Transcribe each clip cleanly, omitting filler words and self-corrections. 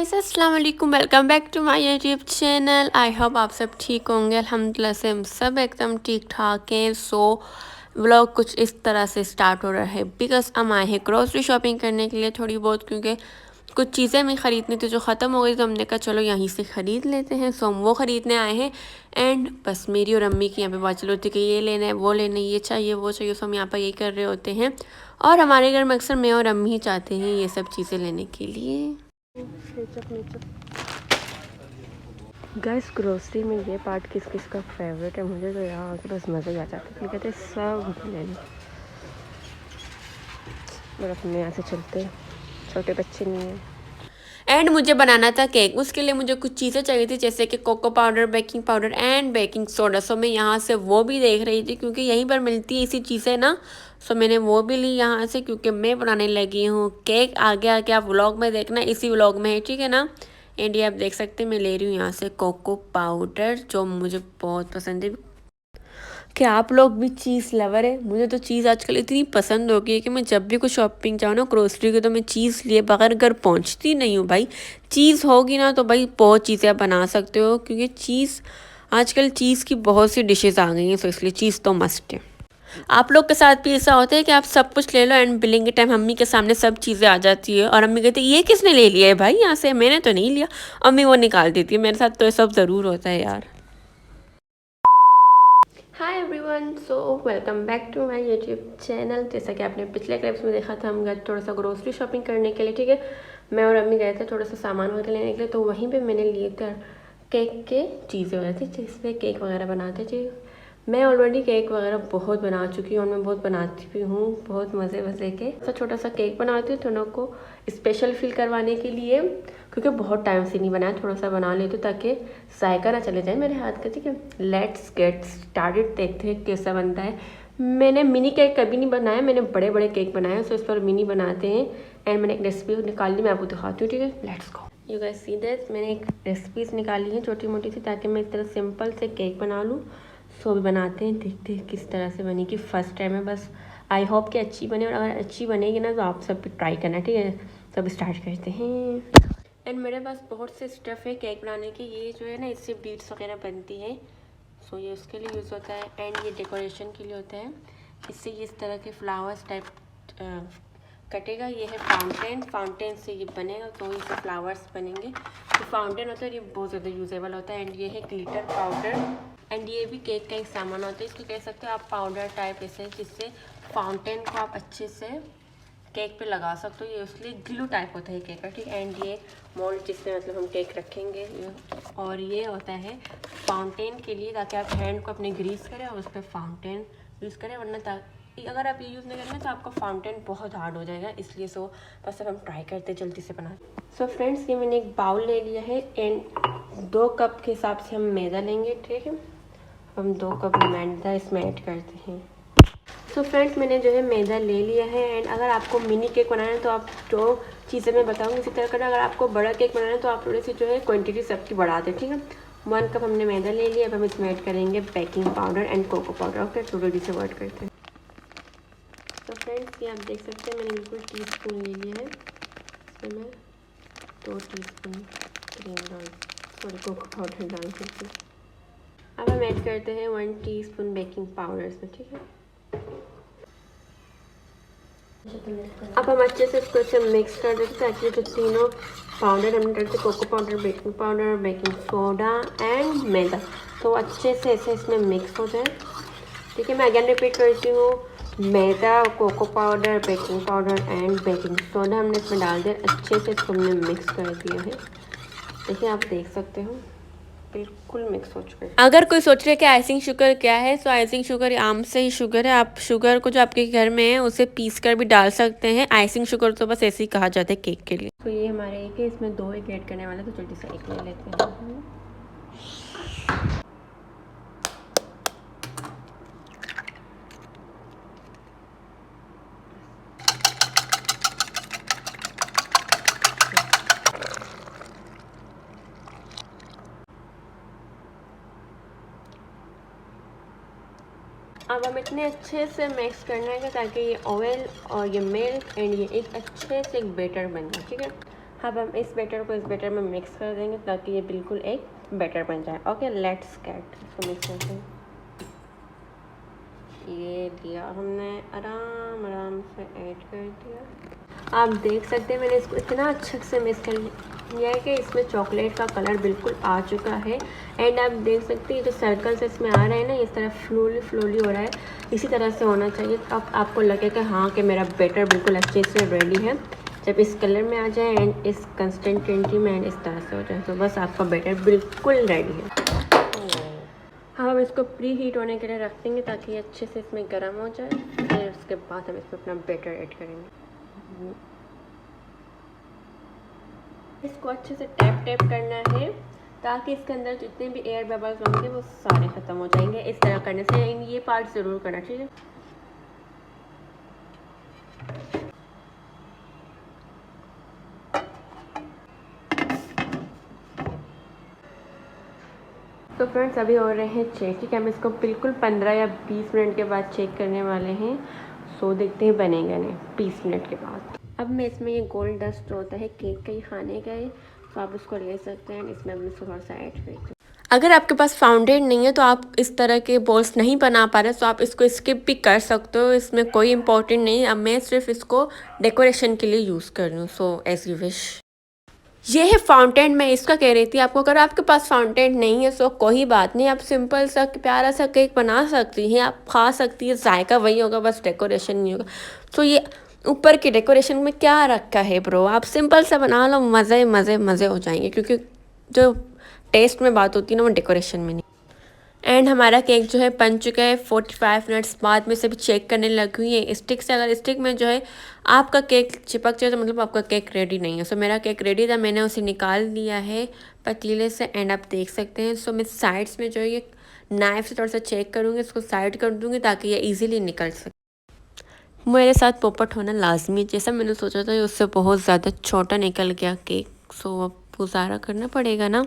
Guys अस्सलाम वालेकुम, welcome back to my YouTube channel. I hope आप सब ठीक होंगे। अल्हम्दुलिल्लाह से हम सब एकदम ठीक ठाक हैं। सो व्लॉग कुछ इस तरह से स्टार्ट हो रहा है बिकॉज हम आए हैं ग्रोसरी शॉपिंग करने के लिए थोड़ी बहुत, क्योंकि कुछ चीज़ें हमें ख़रीदनी थी जो ख़त्म हो गई, तो हमने कहा चलो यहीं से ख़रीद लेते हैं। सो हम वो ख़रीदने आए हैं एंड बस मेरी और अम्मी की यहाँ पे बात चल रही थी कि ये लेना है, वो लेना है, ये चाहिए, वो चाहिए। सो हम यहाँ पर यही कर रहे होते हैं और हमारे घर में अक्सर मैं और अम्मी ही चाहते हैं ये सब चीज़ें लेने के लिए। गैस ग्रोसरी में ये पार्ट किस किस का फेवरेट है? मुझे तो यहाँ आके बस मज़ा ही आ जाता है। कहते सब ले लो, पर अपने यहाँ से चलते, छोटे बच्चे नहीं हैं। एंड मुझे बनाना था केक, उसके लिए मुझे कुछ चीज़ें चाहिए थी जैसे कि cocoa powder, baking powder and baking soda. So मैं यहाँ से वो भी देख रही थी क्योंकि यहीं पर मिलती है ऐसी चीज़ें ना। सो मैंने वो भी ली यहाँ से क्योंकि मैं बनाने लगी हूँ केक। आगे आगे आप व्लॉग में देखना, इसी व्लॉग में है, ठीक है ना। एंड ये आप देख सकते हैं मैं ले रही हूँ यहाँ से कोको पाउडर जो मुझे बहुत पसंद है। क्या आप लोग भी चीज़ लवर है? मुझे तो चीज़ आजकल इतनी पसंद हो गई है कि मैं जब भी कुछ शॉपिंग जाऊँ ना ग्रोसरी की, तो मैं चीज़ लिए बगैर घर पहुँचती नहीं हूँ भाई। चीज़ होगी ना तो भाई बहुत चीज़ें आप बना सकते हो, क्योंकि चीज़ आजकल चीज़ की बहुत सी डिशेज़ आ गई हैं, तो इसलिए चीज़ तो मस्ट है। आप लोग के साथ भी ऐसा होता है कि आप सब कुछ ले लो एंड बिलिंग के टाइम अम्मी के सामने सब चीज़ें आ जाती है और अम्मी कहती है ये किसने ले लिया है भाई यहाँ से? मैंने तो नहीं लिया। अम्मी वो निकाल देती है। मेरे साथ तो ये सब ज़रूर होता है यार। Hi everyone, so welcome back to my YouTube channel. जैसा कि आपने पिछले क्लिप्स में देखा था, हम गए थोड़ा सा ग्रोसरी शॉपिंग करने के लिए, ठीक है। मैं और अम्मी गए थे थोड़ा सा सामान वगैरह लेने के लिए, तो वहीं पे मैंने लिए थे केक के चीज़ें वगैरह थी जिससे केक वगैरह बनाते थे। मैं ऑलरेडी केक वगैरह बहुत बना चुकी हूँ और मैं बहुत बनाती भी हूँ, बहुत मज़े के। ऐसा छोटा सा केक बनाती हूँ थोड़ा को स्पेशल फील करवाने के लिए, क्योंकि बहुत टाइम से नहीं बनाया, थोड़ा सा बना लेती हूँ ताकि जायका ना चले जाए मेरे हाथ का, ठीक है। लेट्स गेट स्टार्टेड, देखते हैं कैसा बनता है। मैंने मिनी केक कभी नहीं बनाया, मैंने बड़े बड़े केक बनाए, सो इस पर मिनी बनाते हैं। एंड मैंने एक रेसिपी निकाल ली, मैं आपको दिखाती हूँ, ठीक है। Let's go you guys see this. मैंने एक रेसिपीज़ निकाली है छोटी मोटी सी, ताकि मैं इस तरह सिंपल से केक बना लूँ। सो भी बनाते हैं, देखते हैं किस तरह से बनेगी। फर्स्ट टाइम है, बस आई होप कि अच्छी बने, और अगर अच्छी बनेगी ना तो आप सब भी ट्राई करना, ठीक है। सब स्टार्ट करते हैं। एंड मेरे पास बहुत से स्टफ़ है केक बनाने के। ये जो है ना, इससे बीड्स वगैरह बनती है। सो ये उसके लिए यूज़ होता है एंड ये डेकोरेशन के लिए होता है। इससे ये इस तरह के फ्लावर्स टाइप कटेगा। ये है फाउंटेन, फाउंटेन से ये बनेगा तो इससे फ्लावर्स बनेंगे। तो फाउंटेन होता है, ये बहुत ज़्यादा यूजेबल होता है। एंड ये है ग्लिटर पाउडर, एंड ये भी केक का एक सामान होता है। इसको कह सकते हो आप पाउडर टाइप ऐसे, जिससे फाउंटेन को आप अच्छे से केक पे लगा सकते हो। ये उसके ग्लू टाइप होता है केक का, ठीक। एंड ये मोल्ड जिसमें मतलब हम केक रखेंगे, और ये होता है फाउंटेन के लिए, ताकि आप हैंड को अपने ग्रीस करें और उस पर फाउंटेन यूज़ करें। वरना अगर आप ये यूज़ नहीं करेंगे तो आपका फाउंटेन बहुत हार्ड हो जाएगा, इसलिए सो बस अब हम ट्राई करते जल्दी से बना। सो फ्रेंड्स, ये मैंने एक बाउल ले लिया है एंड 2 कप के हिसाब से हम मैदा लेंगे, ठीक है। हम 2 कप मैदा इसमें ऐड करते हैं। सो फ्रेंड्स, मैंने जो है मैदा ले लिया है। एंड अगर आपको मिनी केक बनाना है तो आप जो चीज़ें मैं बताऊँगी इसी तरह करना। अगर आपको बड़ा केक बनाना है तो आप थोड़ी सी जो है क्वांटिटी सबकी बढ़ा दें, ठीक है। 1 कप हमने मैदा ले लिया। अब हम इसमें ऐड करेंगे baking powder and cocoa powder. Okay, तो जल्दी से वर्ड करते हैं। तो फ्रेंड्स, ये आप देख सकते हैं मैंने बिल्कुल टीस्पून ले लिया है। इसमें मैं 2 टीस्पून कोको पाउडर डाल सकते हैं। अब हम ऐड करते हैं 1 टीस्पून बेकिंग पाउडर इसमें, ठीक है। अब हम अच्छे से इसको ऐसे मिक्स कर देते ताकि जो तीनों पाउडर हमने डालते, cocoa powder, baking powder, baking soda and मैदा, तो अच्छे से ऐसे इसमें मिक्स हो जाए, ठीक है। मैं अगेन रिपीट करती हूँ, मैदा, cocoa powder, baking powder and baking soda हमने इसमें डाल दिया। अच्छे से इसको हमने मिक्स कर दिया है, देखिए आप देख सकते हो बिल्कुल मिक्स हो चुका है। अगर कोई सोच रहे कि आइसिंग शुगर क्या है, तो आइसिंग शुगर आम से ही शुगर है। आप शुगर को जो आपके घर में है उसे पीस कर भी डाल सकते हैं। आइसिंग शुगर तो बस ऐसे ही कहा जाता है केक के लिए। तो ये हमारे एक है, इसमें 2 एग ऐड करने वाले, तो जल्दी से एक ले लेते हैं। अब हम इतने अच्छे से मिक्स करना है ताकि ये ऑयल और ये मिल्क एंड ये एक अच्छे से एक बैटर बन जाए, ठीक है। अब हम इस बैटर को इस बैटर में मिक्स कर देंगे ताकि ये बिल्कुल एक बैटर बन जाए। ओके, लेट्स गेट इसको मिक्स करते हैं। ये दिया हमने, आराम आराम से ऐड कर दिया। आप देख सकते हैं मैंने इसको इतना अच्छे से मिक्स कर लिया है कि इसमें चॉकलेट का कलर बिल्कुल आ चुका है। एंड आप देख सकते हैं जो सर्कल्स इसमें आ रहे हैं ना, इस तरह फ्लोली हो रहा है, इसी तरह से होना चाहिए। अब आपको लगे कि हाँ कि मेरा बैटर बिल्कुल अच्छे से रेडी है। जब इस कलर में आ जाए एंड इस कंसिस्टेंसी में एंड इस तरह से हो जाए तो बस आपका बैटर बिल्कुल रेडी है। हम इसको प्री हीट होने के लिए रख देंगे ताकि अच्छे से इसमें गर्म हो जाए। फिर उसके बाद हम इसमें अपना बैटर ऐड करेंगे। इसको अच्छे से टैप करना है ताकि इसके अंदर जितने भी एयर बबल्स होंगे वो सारे ख़त्म हो जाएंगे। इस तरह करने से ये पार्ट ज़रूर करना, ठीक है। तो फ्रेंड्स अभी हो रहे हैं चेक, ठीक है। हम इसको बिल्कुल 15 या 20 मिनट के बाद चेक करने वाले हैं। सो देखते हैं बनेगा नहीं 20 मिनट के बाद। अब मैं इसमें ये गोल्ड डस्ट होता है केक का ही खाने का है, तो आप उसको ले सकते हैं। इसमें अब इसको थोड़ा सा ऐड करते हैं। अगर आपके पास फाउंडेन नहीं है तो आप इस तरह के बॉल्स नहीं बना पा रहे तो आप इसको स्किप भी कर सकते हो, इसमें कोई इम्पोर्टेंट नहीं है। अब मैं सिर्फ इसको डेकोरेशन के लिए यूज़ कर रही हूँ। So as you wish. ये है फाउंटेन, मैं इसका कह रही थी आपको। अगर आपके पास फाउंटेन नहीं है तो कोई बात नहीं, आप सिंपल सा प्यारा सा केक बना सकती हैं, आप खा सकती है, जायका वही होगा, बस डेकोरेशन नहीं होगा। तो ये ऊपर की डेकोरेशन में क्या रखा है ब्रो, आप सिंपल सा बना लो, मज़े मज़े मज़े हो जाएंगे। क्योंकि जो टेस्ट में बात होती है ना वो डेकोरेशन में नहीं। एंड हमारा केक जो है बन चुका है। 45 मिनट्स बाद में से भी चेक करने लगी हुई है स्टिक से। अगर स्टिक में जो है आपका केक चिपक जाए तो मतलब आपका केक रेडी नहीं है। सो मेरा केक रेडी था, मैंने उसे निकाल लिया है पतीले से। एंड आप देख सकते हैं। सो मैं साइड्स में जो है ये नाइफ से थोड़ा सा चेक करूँगी, इसको साइड कर दूँगी ताकि ये ईजिली निकल सके। मेरे साथ पोपट होना लाजमी, जैसा मैंने सोचा था उससे बहुत ज़्यादा छोटा निकल गया केक। सो अब गुजारा करना पड़ेगा ना।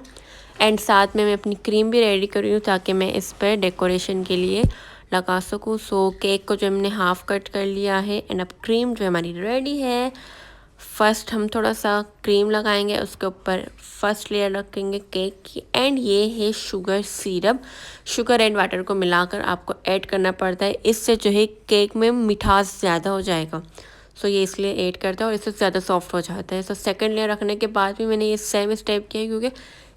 एंड साथ में मैं अपनी क्रीम भी रेडी कर रही हूँ ताकि मैं इस पर डेकोरेशन के लिए लगा सकूँ। सो केक को जो हमने हाफ़ कट कर लिया है एंड अब क्रीम जो हमारी रेडी है। फर्स्ट हम थोड़ा सा क्रीम लगाएंगे, उसके ऊपर फर्स्ट लेयर रखेंगे केक की। एंड ये है sugar syrup. Sugar and water को मिलाकर आपको ऐड करना पड़ता है, इससे जो है केक में मिठास ज़्यादा हो जाएगा। सो ये इसलिए ऐड करता है और इससे ज़्यादा सॉफ्ट हो जाता है। सो सेकंड लेयर रखने के बाद भी मैंने ये सेम स्टेप किया क्योंकि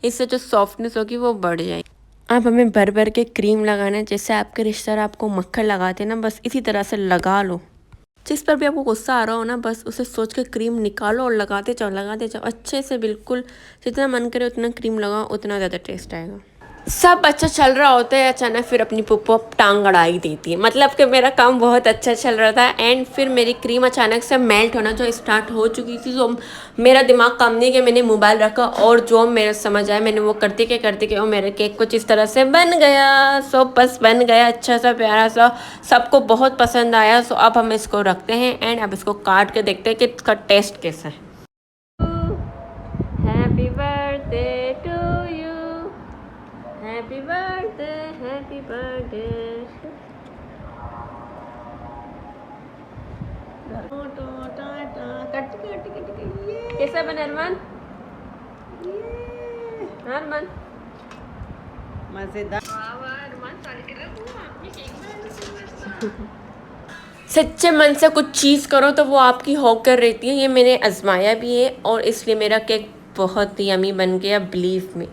इससे जो सॉफ्टनेस होगी वो बढ़ जाएगी। अब हमें भर भर के क्रीम लगाना है, जैसे आपके रिश्तेदार आपको मक्खन लगाते हैं ना, बस इसी तरह से लगा लो। जिस पर भी आपको गुस्सा आ रहा हो ना, बस उसे सोच के क्रीम निकालो और लगाते जाओ अच्छे से। बिल्कुल जितना मन करे उतना क्रीम लगाओ, उतना ज़्यादा टेस्ट आएगा। सब अच्छा चल रहा होता है, अचानक फिर अपनी पुप्पो टांग अड़ाई देती है। मतलब कि मेरा काम बहुत अच्छा चल रहा था एंड फिर मेरी क्रीम अचानक से मेल्ट होना जो स्टार्ट हो चुकी थी। तो मेरा दिमाग काम नहीं कि मैंने मोबाइल रखा और जो मेरे समझ आया मैंने वो करते के और मेरे केक कुछ इस तरह से बन गया। सो बस बन गया अच्छा सा प्यारा सा, सबको बहुत पसंद आया। सो अब हम इसको रखते हैं एंड अब इसको काट के देखते हैं कि इसका टेस्ट कैसा है। Happy birthday to you, happy birthday, happy birthday. कैसा बना अरमान? अरमान मजेदार। सच्चे मन से कुछ चीज़ करो तो वो आपकी होकर रहती है। ये मैंने आजमाया भी है और इसलिए मेरा केक बहुत ही यमी बन गया, बिलीव मी।